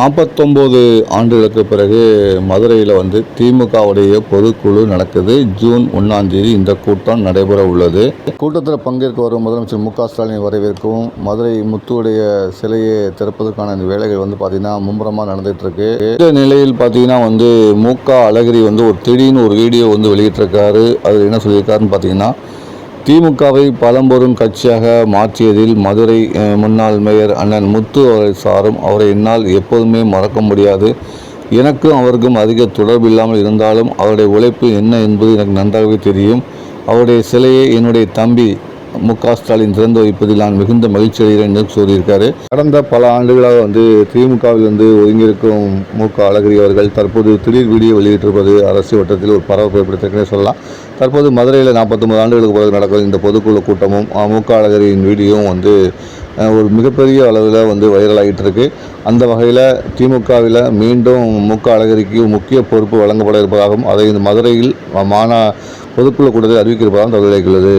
49 ஆண்டுகளுக்கு பிறகு மதுரையில் திமுகவுடைய பொதுக்குழு நடக்குது. ஜூன் 1ஆம் தேதி இந்த கூட்டம் நடைபெற உள்ளது. கூட்டத்தில் பங்கேற்க வரும் முதலமைச்சர் மு க ஸ்டாலினை வரவேற்கவும் மதுரை முத்துவுடைய சிலையை திறப்பதற்கான இந்த வேலைகள் பார்த்தீங்கன்னா மும்முரமாக நடந்துகிட்டு இருக்கு. இந்த நிலையில் பார்த்தீங்கன்னா மு க அழகிரி ஒரு திடீர்னு ஒரு வீடியோ வெளியிட்டிருக்காரு. அதில் என்ன சொல்லியிருக்காருன்னு பார்த்தீங்கன்னா, திமுகவை பழம்பெரும் கட்சியாக மாற்றியதில் மதுரை முன்னாள் மேயர் அண்ணன் முத்து அவரை சாரும். அவரை என்னால் எப்போதுமே மறக்க முடியாது. எனக்கும் அவருக்கும் அதிக தொடர்பு இல்லாமல் இருந்தாலும் அவருடைய உழைப்பு என்ன என்பது எனக்கு நன்றாகவே தெரியும். அவருடைய சிலையை என்னுடைய தம்பி மு க ஸ்டாலின் திறந்து வைப்பதில் நான் மிகுந்த மகிழ்ச்சி அடைகிறேன் என்று சொல்லியிருக்காரு. கடந்த பல ஆண்டுகளாக திமுகவில் ஒதுங்கியிருக்கும் மு க அழகிரி அவர்கள் தற்போது திடீர் வீடியோ வெளியிட்டிருப்பது அரசியல் வட்டத்தில் ஒரு பரபரப்பு ஏற்படுத்தியிருக்கே சொல்லலாம். தற்போது மதுரையில் 49 ஆண்டுகளுக்கு பிறகு நடக்கும் இந்த பொதுக்குழு கூட்டமும் மு க அழகிரியின் வீடியோவும் ஒரு மிகப்பெரிய அளவில் வைரலாகிட்டு இருக்கு. அந்த வகையில் திமுகவில் மீண்டும் மு க அழகிரிக்கு முக்கிய பொறுப்பு வழங்கப்பட இருப்பதாகவும் அதை இந்த மதுரையில் பொதுக்குழு கூட்டத்தில் அறிவிக்க இருப்பதாகவும் தகவல் கிடைக்கிறது.